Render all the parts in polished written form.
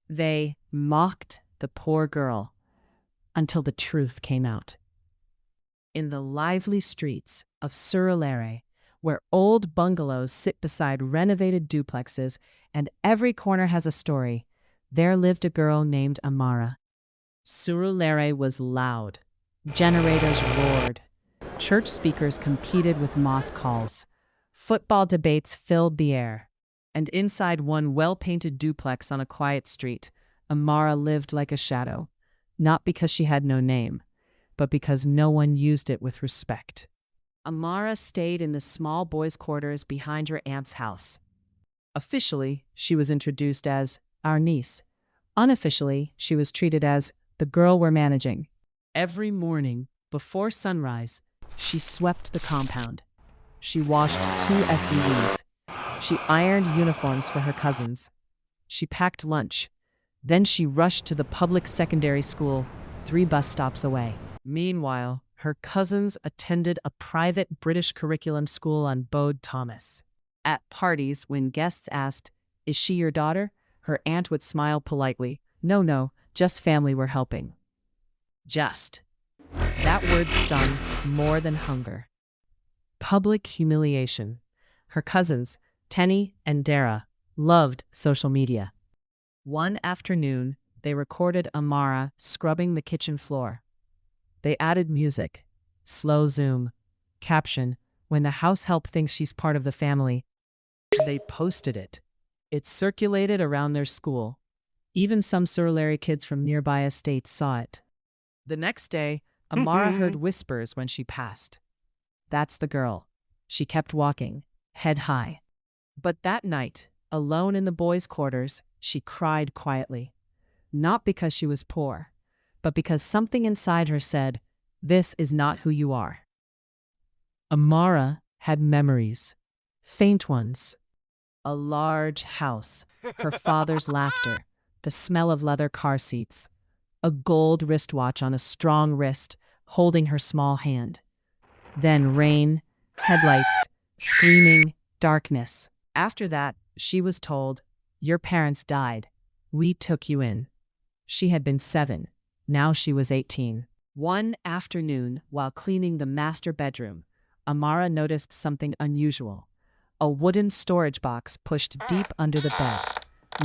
They mocked the poor girl until the truth came out. In the lively streets of Surulere, where old bungalows sit beside renovated duplexes and every corner has a story, there lived a girl named Amara. Surulere was loud. Generators roared. Church speakers competed with mosque halls. Football debates filled the air. And inside one well-painted duplex on a quiet street, Amara lived like a shadow, not because she had no name, but because no one used it with respect. Amara stayed in the small boys' quarters behind her aunt's house. Officially, she was introduced as our niece. Unofficially, she was treated as the girl we're managing. Every morning, before sunrise, she swept the compound. She washed 2 SUVs. She ironed uniforms for her cousins. She packed lunch. Then she rushed to the public secondary school 3 bus stops away. Meanwhile, her cousins attended a private British curriculum school on Bode Thomas. At parties, when guests asked, "Is she your daughter?" her aunt would smile politely. No, just family we're helping." Just. That word stung more than hunger. Public humiliation. Her cousins, Tenny and Dara, loved social media. One afternoon, they recorded Amara scrubbing the kitchen floor. They added music, slow zoom, caption, "When the house help thinks she's part of the family." They posted it. It circulated around their school. Even some Surulere kids from nearby estates saw it. The next day, Amara heard whispers when she passed. "That's the girl." She kept walking, head high. But that night, alone in the boys' quarters, she cried quietly. Not because she was poor, but because something inside her said, "This is not who you are." Amara had memories, faint ones. A large house, her father's laughter, the smell of leather car seats, a gold wristwatch on a strong wrist holding her small hand. Then rain, headlights, screaming, darkness. After that, she was told, "Your parents died. We took you in." She had been 7. Now she was 18. One afternoon, while cleaning the master bedroom, Amara noticed something unusual. A wooden storage box pushed deep under the bed.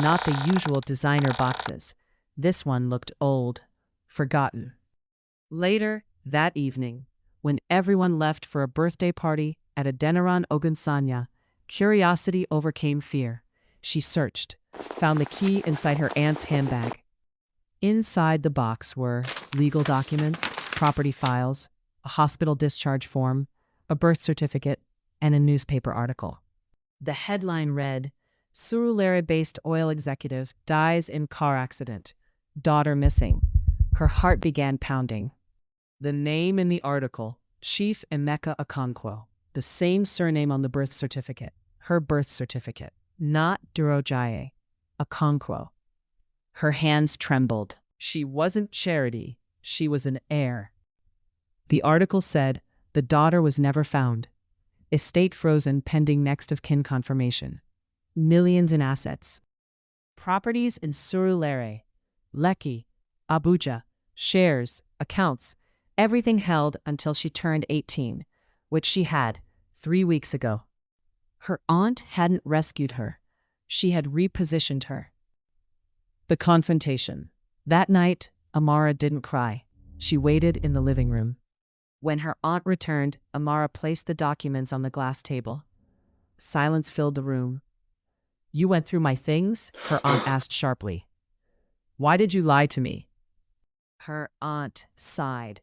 Not the usual designer boxes. This one looked old, forgotten. Later, that evening, when everyone left for a birthday party at Adeniran Ogunsanya, curiosity overcame fear. She searched, found the key inside her aunt's handbag. Inside the box were legal documents, property files, a hospital discharge form, a birth certificate, and a newspaper article. The headline read, "Surulere-based oil executive dies in car accident. Daughter missing." Her heart began pounding. The name in the article, Chief Emeka Okonkwo, the same surname on the birth certificate, her birth certificate, not Durojaye, Okonkwo. Her hands trembled. She wasn't Charity, she was an heir. The article said, the daughter was never found. Estate frozen pending next of kin confirmation. Millions in assets. Properties in Surulere, Lekki, Abuja, shares, accounts, everything held until she turned 18, which she had 3 weeks ago. Her aunt hadn't rescued her. She had repositioned her. The confrontation. That night, Amara didn't cry. She waited in the living room. When her aunt returned, Amara placed the documents on the glass table. Silence filled the room. "You went through my things?" her aunt asked sharply. "Why did you lie to me?" Her aunt sighed.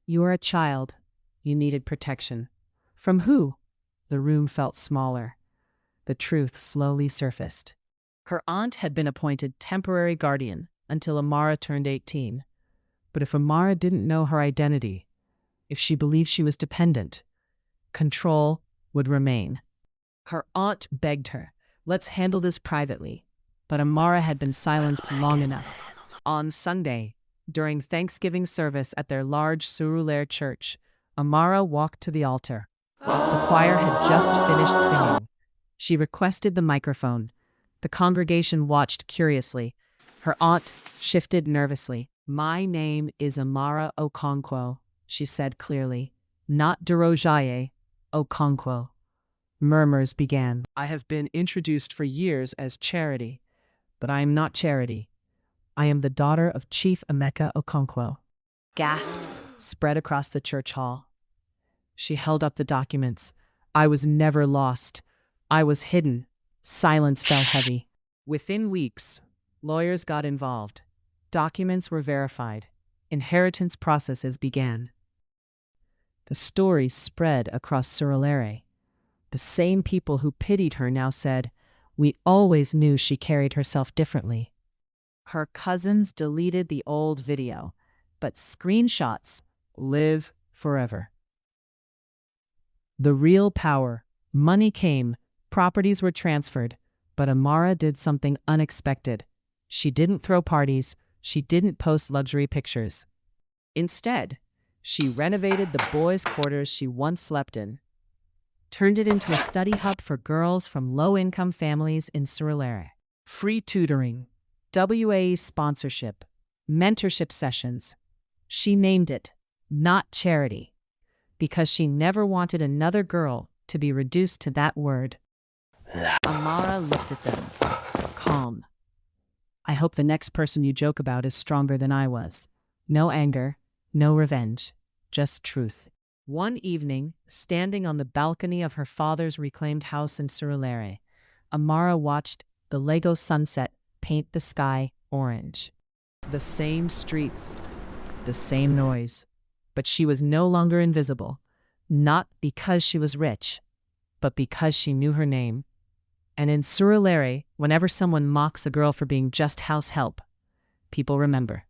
"You were a child. You needed protection." From who? The room felt smaller. The truth slowly surfaced. Her aunt had been appointed temporary guardian until Amara turned 18. But if Amara didn't know her identity, if she believed she was dependent, control would remain. Her aunt begged her, "Let's handle this privately." But Amara had been silenced long enough. On Sunday, during Thanksgiving service at their large Surulere church, Amara walked to the altar. The choir had just finished singing. She requested the microphone. The congregation watched curiously. Her aunt shifted nervously. "My name is Amara Okonkwo," she said clearly. "Not Dorojaye Okonkwo." Murmurs began. "I have been introduced for years as Charity, but I am not Charity. I am the daughter of Chief Emeka Okonkwo." Gasps spread across the church hall. She held up the documents. "I was never lost. I was hidden." Silence fell heavy. Within weeks, lawyers got involved. Documents were verified. Inheritance processes began. The story spread across Surulere. The same people who pitied her now said, "We always knew she carried herself differently." Her cousins deleted the old video, but screenshots live forever. The real power. Money came, properties were transferred, but Amara did something unexpected. She didn't throw parties, she didn't post luxury pictures. Instead, she renovated the boys' quarters she once slept in, turned it into a study hub for girls from low-income families in Surulere. Free tutoring, WAE sponsorship, mentorship sessions. She named it Not Charity, because she never wanted another girl to be reduced to that word. Amara looked at them, calm. "I hope the next person you joke about is stronger than I was. No anger, no revenge, just truth." One evening, standing on the balcony of her father's reclaimed house in Surulere, Amara watched the Lego sunset paint the sky orange. The same streets, the same noise, but she was no longer invisible, not because she was rich, but because she knew her name. And in Surulere, whenever someone mocks a girl for being just house help, people remember.